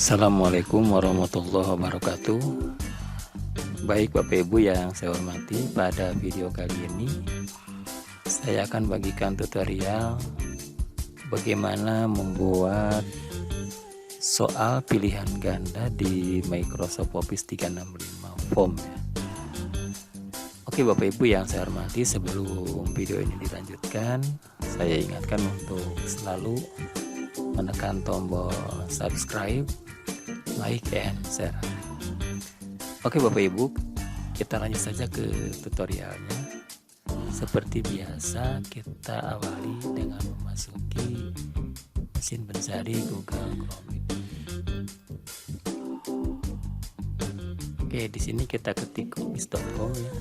Assalamualaikum warahmatullahi wabarakatuh. Baik Bapak Ibu yang saya hormati, pada video kali ini saya akan bagikan tutorial bagaimana membuat soal pilihan ganda di Microsoft Office 365 Form ya. Oke Bapak Ibu yang saya hormati, sebelum video ini dilanjutkan, saya ingatkan untuk selalu menekan tombol subscribe, like, and share. Oke Bapak Ibu, kita lanjut saja ke tutorialnya. Seperti biasa, kita awali dengan memasuki mesin pencari Google Chrome. Oke, di sini kita ketik office.com ya.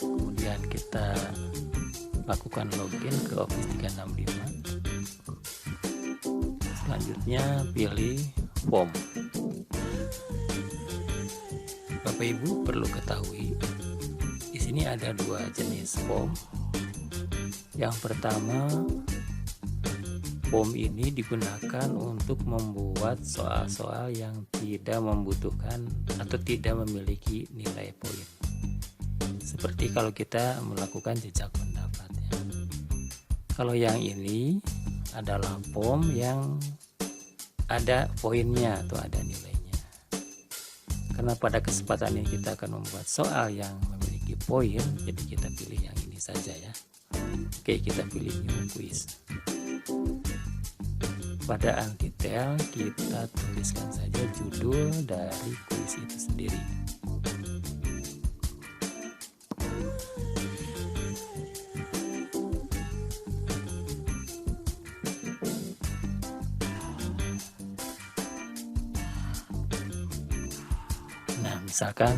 Kemudian kita lakukan login ke Office 365. Selanjutnya pilih form. Bapak Ibu perlu ketahui, di sini ada dua jenis form. Yang pertama, form ini digunakan untuk membuat soal-soal yang tidak membutuhkan atau tidak memiliki nilai poin. Seperti kalau kita melakukan jejak pendapat ya. Kalau yang ini adalah form yang ada poinnya atau ada nilainya. Karena pada kesempatan ini kita akan membuat soal yang memiliki poin, jadi kita pilih yang ini saja ya. Oke, kita pilih new quiz. Pada untitled kita tuliskan saja judul dari kuis itu sendiri. Nah, misalkan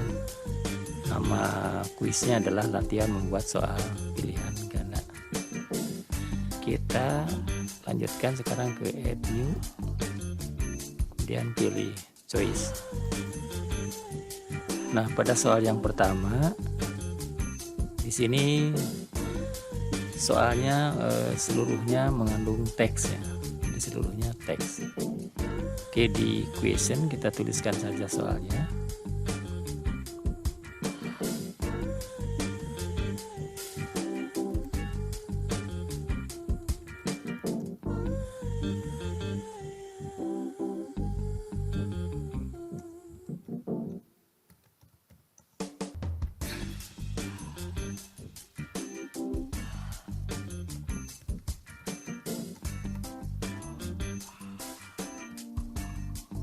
nama kuisnya adalah latihan membuat soal pilihan ganda. Kita lanjutkan sekarang ke add new, kemudian pilih choice. Nah, pada soal yang pertama di sini soalnya seluruhnya mengandung teks ya, jadi seluruhnya teks. Oke, di question kita tuliskan saja soalnya.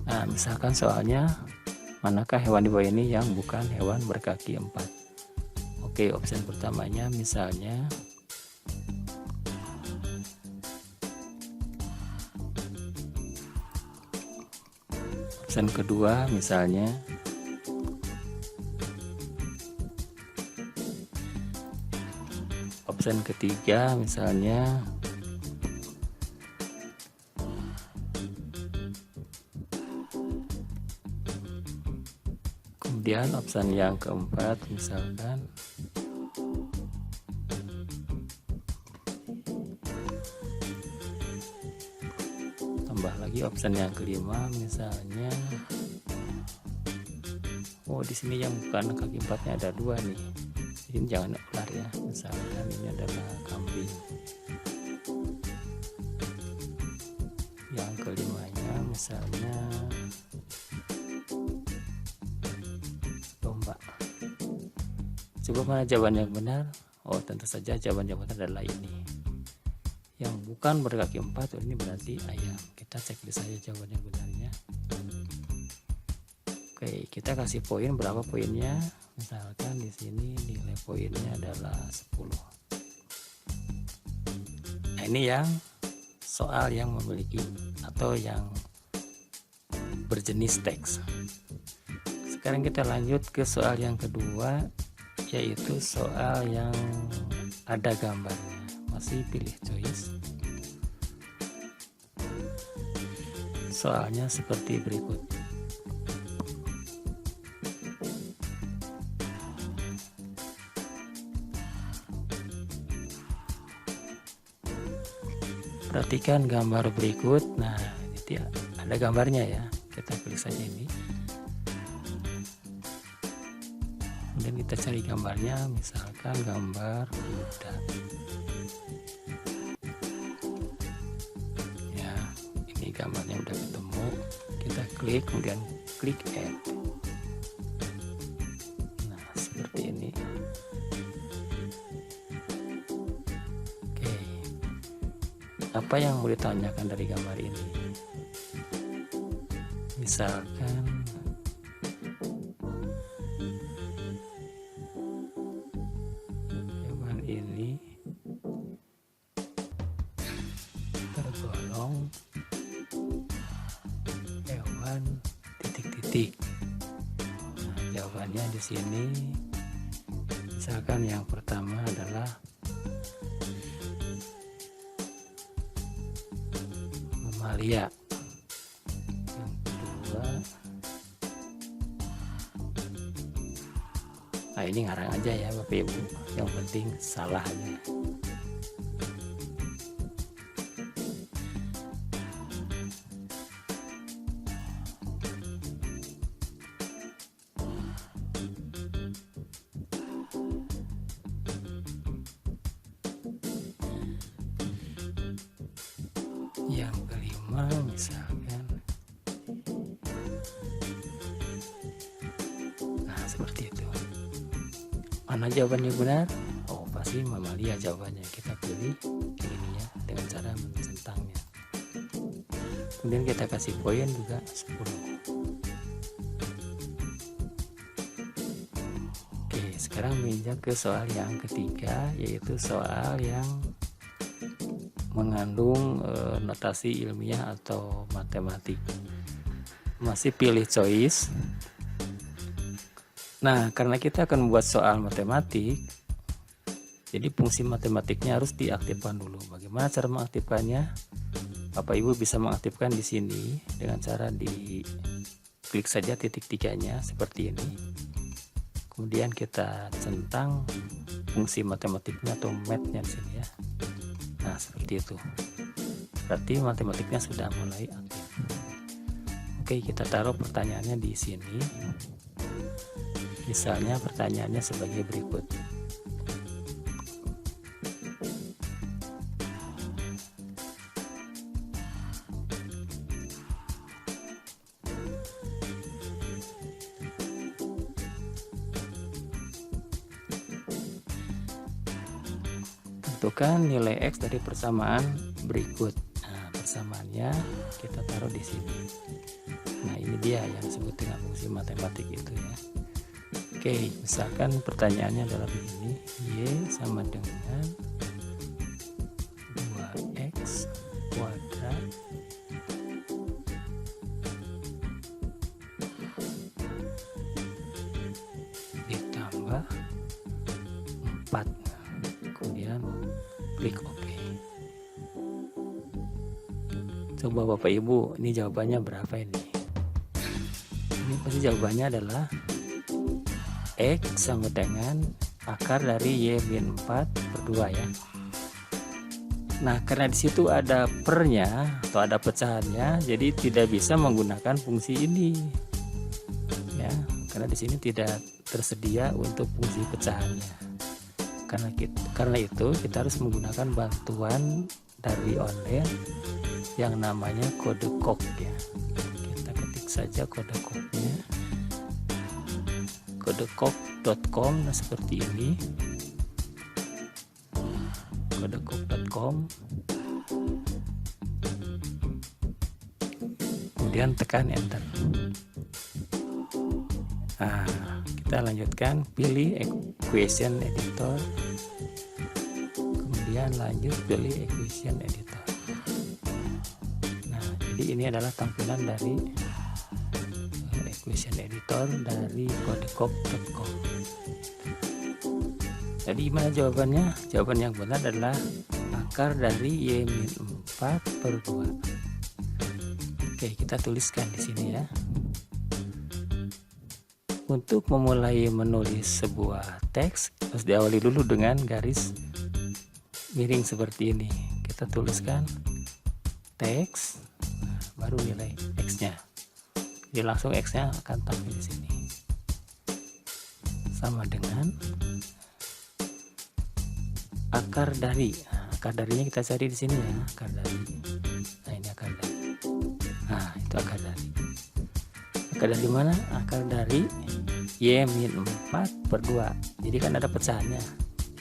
Nah, misalkan soalnya, manakah hewan di bawah ini yang bukan hewan berkaki 4? Oke, opsi pertamanya misalnya opsi kedua misalnya opsi ketiga misalnya kemudian opsi yang keempat misalkan tambah lagi opsi yang kelima misalnya di sini yang bukan kaki 4-nya ada 2 nih, ini jangan ular ya, misalkan ini adalah kambing. Yang kelimanya misalnya domba. Coba mana jawaban yang benar? Tentu saja jawaban yang benar adalah ini. Yang bukan berkaki 4 ini berarti ayam. Kita cek di saya jawaban yang benarnya. Oke, kita kasih poin, berapa poinnya? Misalkan di sini nilai poinnya adalah 10. Nah, ini yang soal yang memiliki atau yang berjenis teks. Sekarang kita lanjut ke soal yang kedua, yaitu soal yang ada gambarnya. Masih pilih choice. Soalnya seperti berikut. Perhatikan gambar berikut. Nah, itu ada gambarnya ya, kita klik saja ini, kemudian kita cari gambarnya, misalkan gambar kuda ya. Ini gambarnya udah ketemu, kita klik, kemudian klik add. Nah seperti ini. Oke, apa yang mau ditanyakan dari gambar ini? Misalkan hewan ini tergolong hewan titik-titik. Nah, jawabannya di sini misalkan yang pertama adalah mamalia, yang kedua, nah ini ngarang aja ya Bapak Ibu, yang penting salah aja. Yang kelima misalkan, nah seperti itu. Mana jawabannya benar? Oh pasti mamalia jawabannya. Kita pilih ini ya, dengan cara mencentangnya. Kemudian kita kasih poin juga 10. Oke, sekarang menginjak ke soal yang ketiga, yaitu soal yang mengandung notasi ilmiah atau matematik. Masih pilih choice. Nah, karena kita akan membuat soal matematik, jadi fungsi matematiknya harus diaktifkan dulu. Bagaimana cara mengaktifkannya? Bapak Ibu bisa mengaktifkan di sini dengan cara di klik saja titik tiganya seperti ini. Kemudian kita centang fungsi matematiknya atau math-nya di sini ya. Nah seperti itu, berarti matematiknya sudah mulai aktif. Oke, kita taruh pertanyaannya di sini. Misalnya pertanyaannya sebagai berikut. Tentukan nilai X dari persamaan berikut. Nah, persamaannya kita taruh di sini. Nah, ini dia yang disebut dengan fungsi matematik itu ya. Oke, misalkan pertanyaannya adalah begini. Y sama dengan 2X kuadrat ditambah 4. Kemudian klik OK. Coba Bapak Ibu, ini jawabannya berapa ini? Ini pasti jawabannya adalah X sama dengan akar dari Y-4 per 2 ya. Nah, karena di situ ada pernya atau ada pecahannya, jadi tidak bisa menggunakan fungsi ini. Ya, karena di sini tidak tersedia untuk fungsi pecahannya. Karena itu kita harus menggunakan bantuan dari online yang namanya kode kok ya. Kita ketik saja kode koknya, kodekok.com. Nah seperti ini, kodekok.com, kemudian tekan enter. Nah, kita lanjutkan, pilih equation editor, kemudian lanjut pilih equation editor. Nah, jadi ini adalah tampilan dari equation editor dari kodekok.com. Jadi gimana jawabannya? Jawaban yang benar adalah akar dari Y-4 per 2. Oke, kita tuliskan di sini ya. Untuk memulai menulis sebuah teks harus diawali dulu dengan garis miring seperti ini. Kita tuliskan teks, baru nilai X-nya. Jadi langsung X-nya akan tampil di sini. Sama dengan akar dari. Nah, akar darinya kita cari di sini ya, akar dari. Nah, ini akar dari. Nah, itu akar dari. Akar dari mana? Akar dari Y-4/2. Jadi kan ada pecahannya.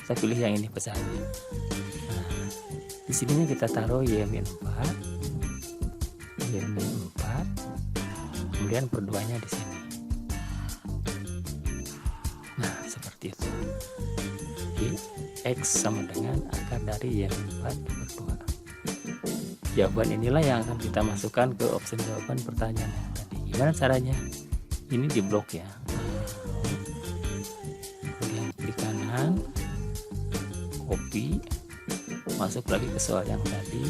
Kita pilih yang ini pecahannya. Nah, di sininya kita taruh Y-4, kemudian perduanya di sini. Nah, seperti itu. Jadi X sama dengan akar dari Y-4/2. Jawaban inilah yang akan kita masukkan ke opsi jawaban pertanyaan yang tadi. Gimana caranya? Ini di blok ya. Kemudian klik kanan, copy, masuk lagi ke soal yang tadi.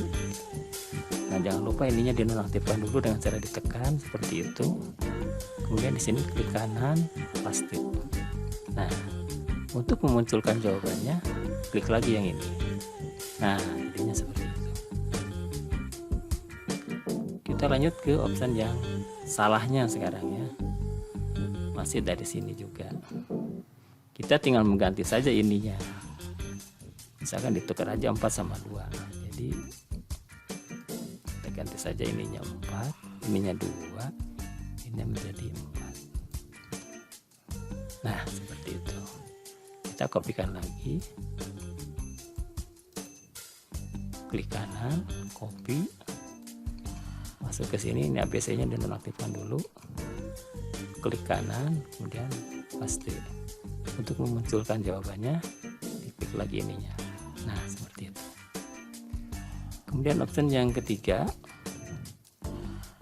Nah, jangan lupa ininya dinonaktifkan dulu dengan cara ditekan seperti itu. Kemudian di sini klik kanan, paste. Nah, untuk memunculkan jawabannya, klik lagi yang ini. Nah, jadinya seperti itu. Kita lanjut ke opsi yang salahnya sekarang ya. Masih dari sini juga. Kita tinggal mengganti saja ininya. Misalkan ditukar aja 4/2. Jadi kita ganti saja ininya 4, ininya 2, ini menjadi 4. Nah, seperti itu. Kita kopikan lagi. Klik kanan, copy. Masuk ke sini, ini ABC-nya dinonaktifkan dulu. Klik kanan, kemudian paste. Untuk memunculkan jawabannya, diklik lagi ininya. Nah, seperti itu. Kemudian opsi yang ketiga.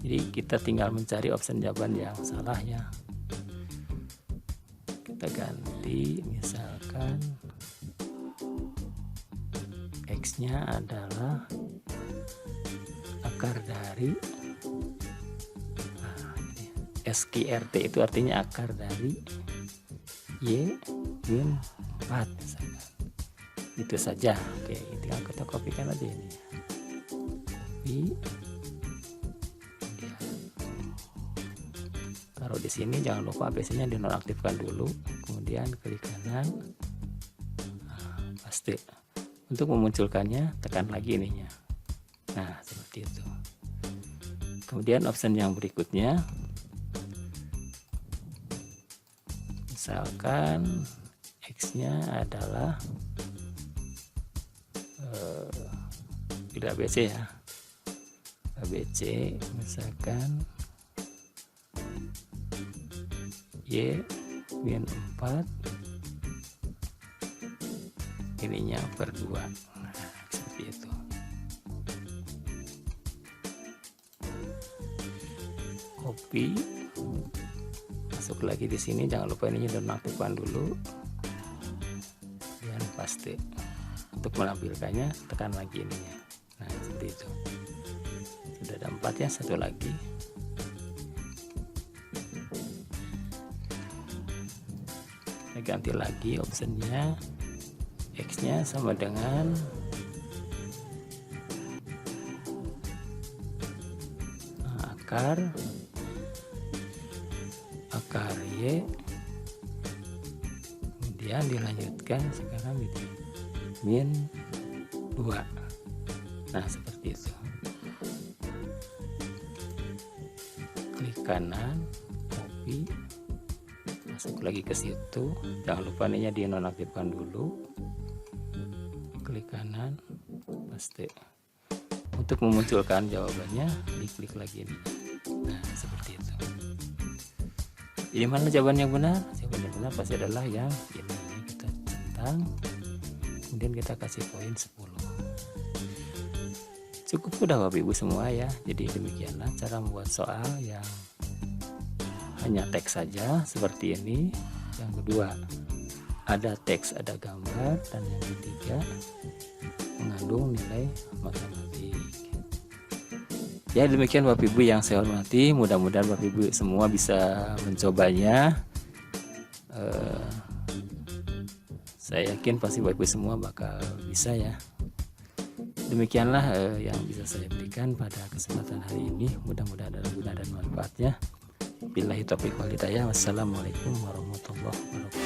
Jadi kita tinggal mencari opsi jawaban yang salah ya. Kita ganti, misalkan X-nya adalah akar dari SQRT, itu artinya akar dari Y-4 misalkan. Itu saja. Oke, tinggal kita kopikan aja ini. Copy. Kemudian taruh di sini, jangan lupa ABC-nya dinonaktifkan dulu. Kemudian klik kanan. Nah, paste. Untuk memunculkannya, tekan lagi ininya. Nah, seperti itu. Kemudian opsi yang berikutnya, misalkan X-nya adalah pilih ABC ya, ABC misalkan Y-4 ininya /2. Nah, seperti itu. Copy, masuk lagi di sini, jangan lupa ininya dinonaktifkan dulu, dan paste. Untuk menampilkannya, tekan lagi ininya. Nah, seperti itu. Sudah ada 4 ya, satu lagi. Saya ganti lagi opsinya, X-nya sama dengan akar Y, kemudian dilanjutkan sekarang di -2. Nah, seperti itu. Klik kanan, copy, masuk lagi ke situ, jangan lupa ininya dinonaktifkan dulu. Klik kanan, paste. Untuk memunculkan jawabannya, diklik lagi ini. Nah, seperti itu. Jadi mana jawaban yang benar? Jawaban yang benar pasti adalah yang ini. Kita centang, kemudian kita kasih poin 10. Cukup mudah Bapak Ibu semua ya. Jadi demikianlah cara membuat soal yang hanya teks saja seperti ini. Yang kedua, ada teks, ada gambar, dan yang ketiga mengandung nilai matematik. Ya, demikian Bapak Ibu yang saya hormati, mudah-mudahan Bapak Ibu semua bisa mencobanya. Saya yakin pasti Bapak Ibu semua bakal bisa ya. Demikianlah yang bisa saya berikan pada kesempatan hari ini. Mudah-mudahan ada guna dan manfaatnya. Billahi taufiq wal hidayah. Wassalamualaikum warahmatullahi wabarakatuh.